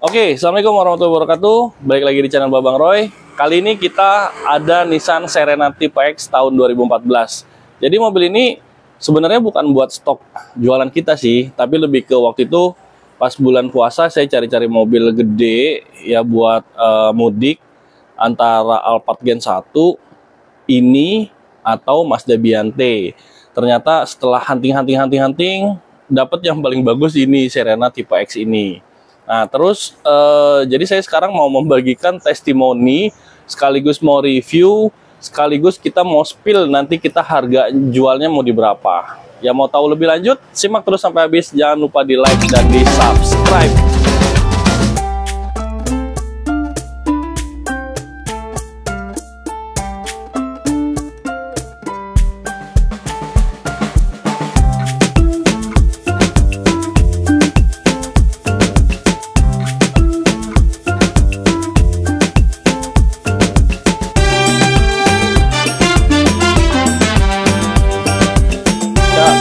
Oke, Assalamualaikum warahmatullahi wabarakatuh. Balik lagi di channel Babang Roy. Kali ini kita ada Nissan Serena Type X tahun 2014. Jadi mobil ini sebenarnya bukan buat stok jualan kita sih, tapi lebih ke waktu itu pas bulan puasa saya cari-cari mobil gede ya buat mudik, antara Alphard Gen 1 ini atau Mazda Biante. Ternyata setelah hunting dapat yang paling bagus ini Serena Type X ini. Nah terus jadi saya sekarang mau membagikan testimoni, sekaligus mau review, sekaligus kita mau spill nanti kita harga jualnya mau di berapa. Ya mau tahu lebih lanjut, simak terus sampai habis, jangan lupa di like dan di subscribe.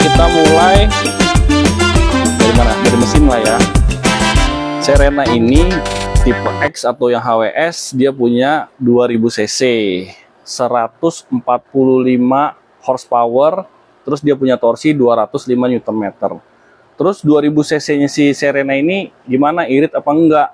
Kita mulai dari mana? Dari mesin lah ya. Serena ini tipe X atau yang HWS, dia punya 2000 cc, 145 horsepower, terus dia punya torsi 205 Nm. Terus 2000 cc-nya si Serena ini gimana, irit apa enggak?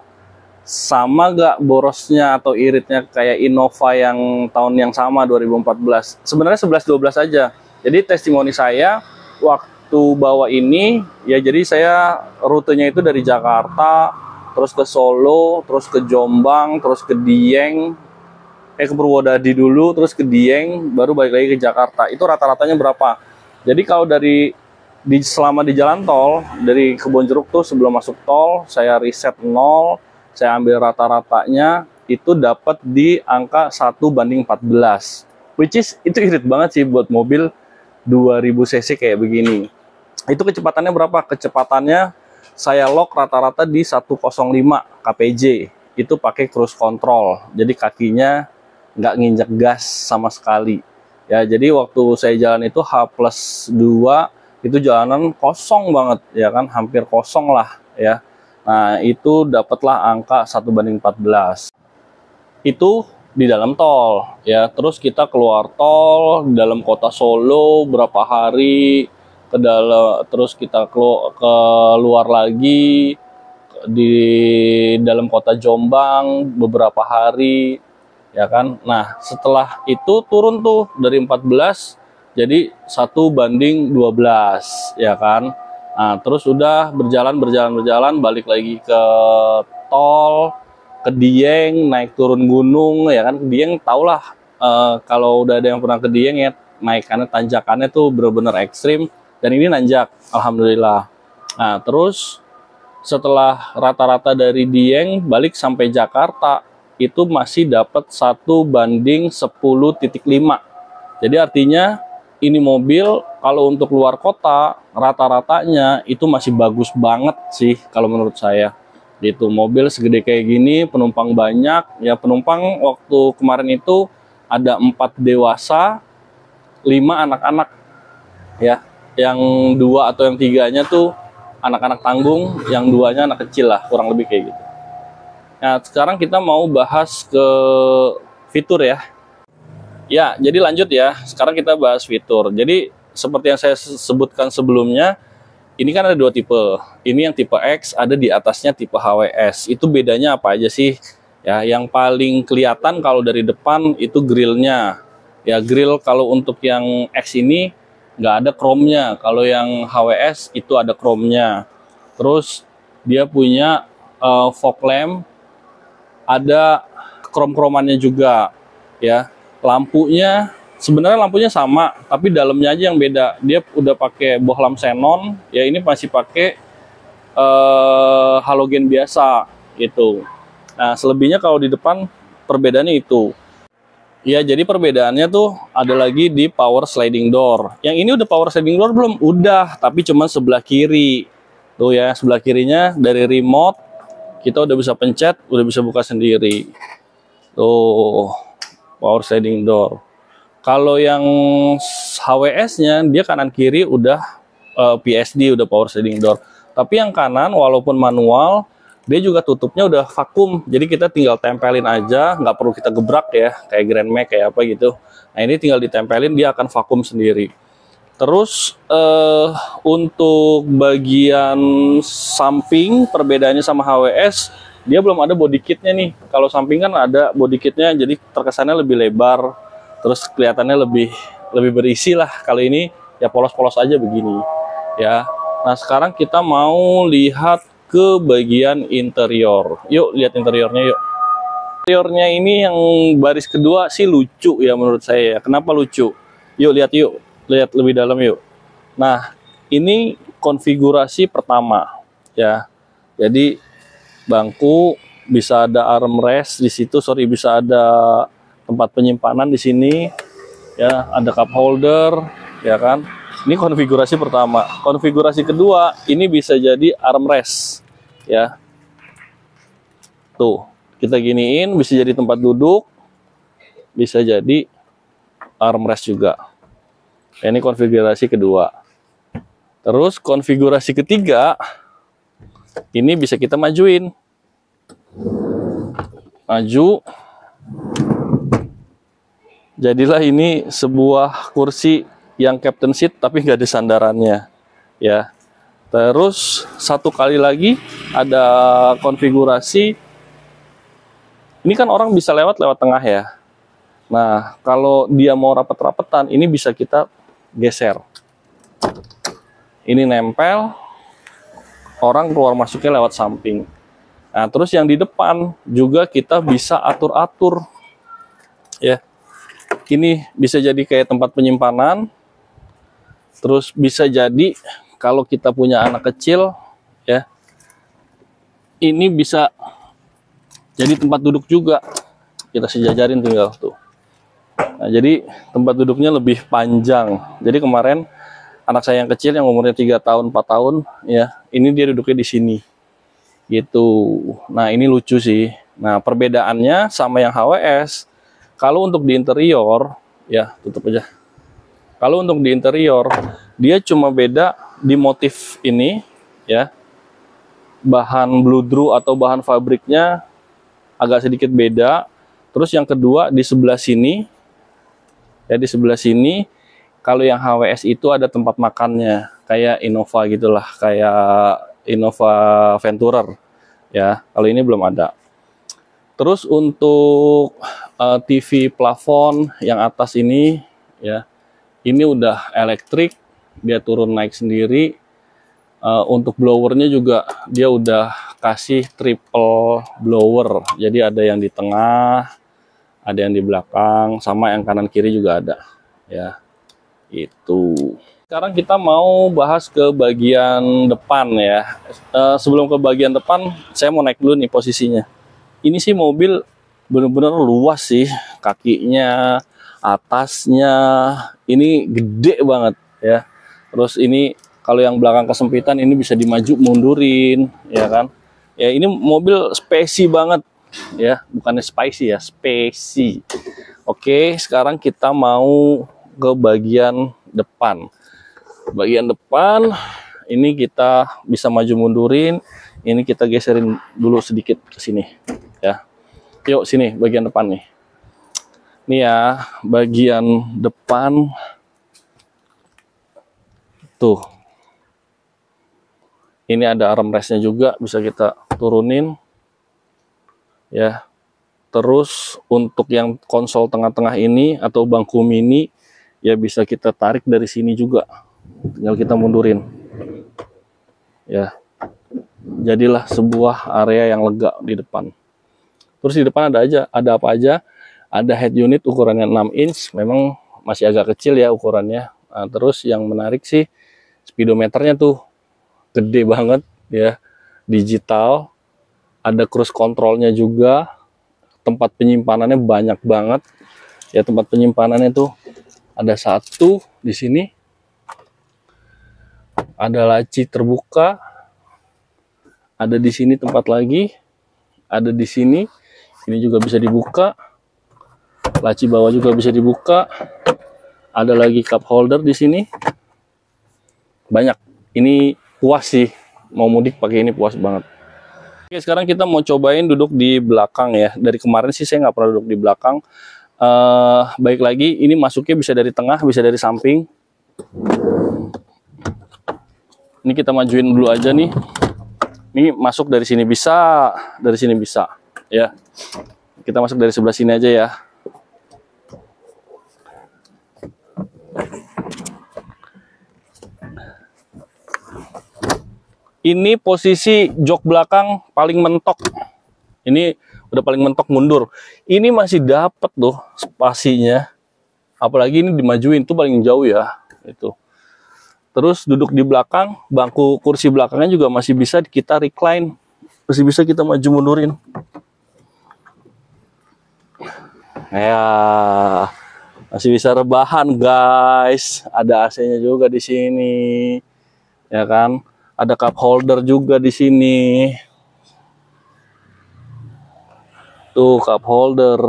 Sama enggak borosnya atau iritnya kayak Innova yang tahun yang sama 2014? Sebenarnya 11-12 aja. Jadi testimoni saya waktu bawa ini ya, jadi saya rutenya itu dari Jakarta terus ke Solo, terus ke Jombang, terus ke Dieng, ke Purwodadi dulu, terus ke Dieng, baru balik lagi ke Jakarta. Itu rata-ratanya berapa? Jadi kalau selama di jalan tol dari Kebonjeruk tuh sebelum masuk tol saya riset 0, saya ambil rata-ratanya itu dapat di angka 1:14, which is itu irit banget sih buat mobil 2000 cc kayak begini. Itu kecepatannya berapa? Kecepatannya saya lock rata-rata di 105 kpj. Itu pakai cruise control. Jadi kakinya nggak nginjek gas sama sekali. Ya, jadi waktu saya jalan itu H+2 itu jalanan kosong banget ya kan, hampir kosong lah ya. Nah, itu dapatlah angka 1:14. Itu di dalam tol ya. Terus kita keluar tol dalam kota Solo berapa hari ke dalam, terus kita keluar lagi di dalam kota Jombang beberapa hari ya kan. Nah setelah itu turun tuh dari 14 jadi 1:12 ya kan. Nah terus udah berjalan balik lagi ke tol, ke Dieng, naik turun gunung ya kan. Ke Dieng tau lah, kalau udah ada yang pernah ke Dieng ya, naikannya tanjakannya tuh bener-bener ekstrim, dan ini nanjak alhamdulillah. Nah terus setelah rata-rata dari Dieng balik sampai Jakarta itu masih dapat 1:10.5. Jadi artinya ini mobil kalau untuk luar kota rata-ratanya itu masih bagus banget sih kalau menurut saya. Itu mobil segede kayak gini, penumpang banyak ya. Penumpang waktu kemarin itu ada 4 dewasa, 5 anak-anak ya. Yang 2 atau yang 3-nya tuh anak-anak tanggung, yang 2-nya anak kecil lah, kurang lebih kayak gitu. Nah sekarang kita mau bahas ke fitur ya. Ya jadi lanjut ya, sekarang kita bahas fitur. Jadi seperti yang saya sebutkan sebelumnya, ini kan ada 2 tipe. Ini yang tipe X, ada di atasnya tipe HWS. Itu bedanya apa aja sih? Ya, yang paling kelihatan kalau dari depan itu grillnya. Ya, grill kalau untuk yang X ini nggak ada chrome-nya. Kalau yang HWS itu ada chrome-nya. Terus dia punya fog lamp, ada krom-kromannya juga. Ya, lampunya sebenarnya lampunya sama, tapi dalamnya aja yang beda. Dia udah pakai bohlam xenon, ya ini masih pakai halogen biasa gitu. Nah, selebihnya kalau di depan perbedaannya itu. Ya, jadi perbedaannya tuh ada lagi di power sliding door. Yang ini udah power sliding door belum? Udah, tapi cuma sebelah kiri. Tuh ya, sebelah kirinya dari remote kita udah bisa pencet, udah bisa buka sendiri. Tuh, power sliding door. Kalau yang HWS-nya dia kanan kiri udah PSD, udah power sliding door. Tapi yang kanan walaupun manual Dia juga tutupnya udah vakum, jadi kita tinggal tempelin aja, nggak perlu kita gebrak ya, kayak Grand Max kayak apa gitu. Nah ini tinggal ditempelin, dia akan vakum sendiri. Terus untuk bagian samping perbedaannya sama HWS, dia belum ada body kitnya nih. Kalau samping kan ada body kitnya, jadi terkesannya lebih lebar, terus kelihatannya lebih berisi lah. Kalau ini ya polos-polos aja begini ya. Nah sekarang kita mau lihat ke bagian interior. Yuk lihat interiornya yuk. Interiornya ini yang baris kedua sih lucu ya menurut saya. Kenapa lucu? Yuk lihat yuk. Lihat lebih dalam yuk. Nah, ini konfigurasi pertama ya. Jadi bangku bisa ada armrest di situ, bisa ada tempat penyimpanan di sini. Ya, ada cup holder ya kan. Ini konfigurasi pertama. Konfigurasi kedua, ini bisa jadi armrest ya. Tuh, kita giniin bisa jadi tempat duduk, bisa jadi armrest juga. Ini konfigurasi kedua. Terus konfigurasi ketiga, ini bisa kita majuin. Maju. Jadilah ini sebuah kursi yang captain seat tapi nggak ada sandarannya. Ya. Terus satu kali lagi ada konfigurasi. Ini kan orang bisa lewat tengah ya. Nah, kalau dia mau rapet-rapetan, ini bisa kita geser. Ini nempel, orang keluar masuknya lewat samping. Nah, terus yang di depan juga kita bisa atur-atur. Ya. Ini bisa jadi kayak tempat penyimpanan. Terus bisa jadi kalau kita punya anak kecil ya. Ini bisa jadi tempat duduk juga. Kita sejajarin tinggal tuh. Nah, jadi tempat duduknya lebih panjang. Jadi kemarin anak saya yang kecil yang umurnya 3 tahun, 4 tahun ya, ini dia duduknya di sini. Gitu. Nah, ini lucu sih. Nah, perbedaannya sama yang HWS, kalau untuk di interior ya, tutup aja. Kalau untuk di interior, dia cuma beda di motif ini ya. Bahan bludru atau bahan fabriknya agak sedikit beda. Terus yang kedua di sebelah sini ya, di sebelah sini kalau yang HWS itu ada tempat makannya kayak Innova gitulah, kayak Innova Venturer ya. Kalau ini belum ada. Terus untuk TV plafon yang atas ini ya, ini udah elektrik, dia turun naik sendiri. Untuk blowernya juga dia udah kasih triple blower, jadi ada yang di tengah, ada yang di belakang, sama yang kanan kiri juga ada ya. Itu sekarang kita mau bahas ke bagian depan ya. Sebelum ke bagian depan, saya mau naik dulu nih posisinya. Ini sih mobil bener-bener luas sih, kakinya, atasnya ini gede banget ya. Terus ini kalau yang belakang kesempitan ini bisa dimaju mundurin ya kan. Ya ini mobil spesi banget ya, bukannya spicy ya, spesi. Oke, sekarang kita mau ke bagian depan. Bagian depan ini kita bisa maju mundurin. Ini kita geserin dulu sedikit ke sini ya. Yuk sini bagian depan nih. Ini ya bagian depan tuh. Ini ada armrestnya juga, bisa kita turunin ya. Terus untuk yang konsol tengah-tengah ini atau bangku mini ya, bisa kita tarik dari sini juga, tinggal kita mundurin ya. Jadilah sebuah area yang lega di depan. Terus di depan ada apa aja? Ada head unit ukurannya 6 inch, memang masih agak kecil ya ukurannya. Nah, terus yang menarik sih speedometernya tuh gede banget ya, digital. Ada cruise controlnya juga. Tempat penyimpanannya banyak banget ya. Tempat penyimpanannya tuh ada satu di sini, ada laci terbuka, ada di sini tempat lagi, ada di sini. Ini juga bisa dibuka, laci bawah juga bisa dibuka. Ada lagi cup holder di sini. Banyak. Ini puas sih, mau mudik pakai ini puas banget. Oke, sekarang kita mau cobain duduk di belakang ya. Dari kemarin sih saya nggak pernah duduk di belakang. Baik lagi, ini masuknya bisa dari tengah, bisa dari samping. Ini kita majuin dulu aja nih. Ini masuk dari sini bisa, dari sini bisa. Ya, kita masuk dari sebelah sini aja ya. Ini posisi jok belakang paling mentok. Ini udah paling mentok mundur. Ini masih dapat tuh spasinya. Apalagi ini dimajuin tuh paling jauh ya. Itu. Terus duduk di belakang, bangku kursi belakangnya juga masih bisa kita recline. Masih bisa kita maju mundurin. Ya, masih bisa rebahan guys. Ada AC-nya juga di sini. Ya kan? Ada cup holder juga di sini. Tuh cup holder,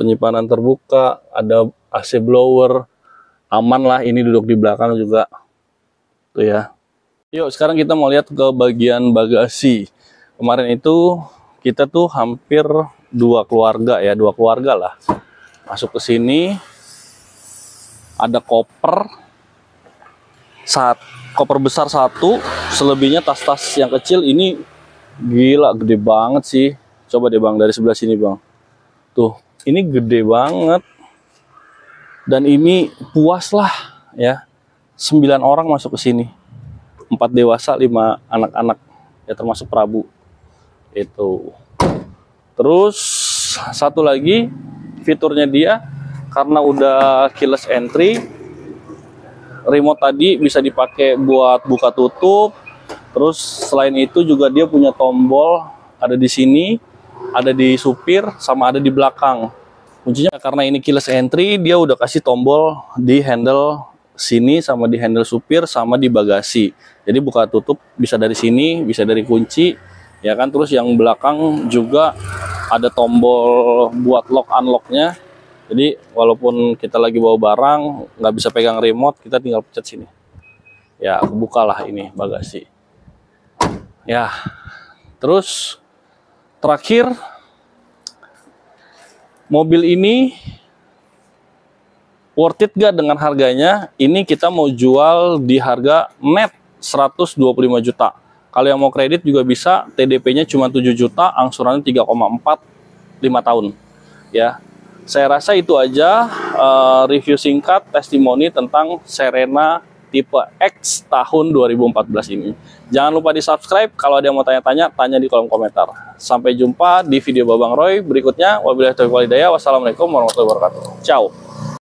penyimpanan terbuka, ada AC blower, aman lah ini duduk di belakang juga. Tuh ya. Yuk sekarang kita mau lihat ke bagian bagasi. Kemarin itu kita tuh hampir dua keluarga lah. Masuk ke sini, ada koper. Koper besar satu, selebihnya tas-tas yang kecil. Ini gila gede banget sih. Coba deh bang dari sebelah sini bang. Tuh, ini gede banget. Dan ini puas lah ya. 9 orang masuk ke sini. 4 dewasa, 5 anak-anak. Ya termasuk Prabu. Itu. Terus satu lagi fiturnya dia karena udah keyless entry. Remote tadi bisa dipakai buat buka tutup. Terus selain itu juga dia punya tombol ada di sini, ada di supir, sama ada di belakang. Kuncinya karena ini keyless entry, dia udah kasih tombol di handle sini, sama di handle supir, sama di bagasi. Jadi buka tutup bisa dari sini, bisa dari kunci, ya kan. Terus yang belakang juga ada tombol buat lock unlocknya. Jadi walaupun kita lagi bawa barang, nggak bisa pegang remote, kita tinggal pencet sini. Ya, kebukalah ini bagasi. Ya, terus terakhir, mobil ini worth it gak dengan harganya? Ini kita mau jual di harga net 125 juta. Kalau yang mau kredit juga bisa, TDP-nya cuma 7 juta, angsurannya 3,4, 5 tahun. Ya. Saya rasa itu aja review singkat testimoni tentang Serena tipe X tahun 2014 ini. Jangan lupa di subscribe. Kalau ada yang mau tanya-tanya, tanya di kolom komentar. Sampai jumpa di video Babang Roy berikutnya. Wabillahi taufiq wal hidayah. Wassalamualaikum warahmatullahi wabarakatuh. Ciao.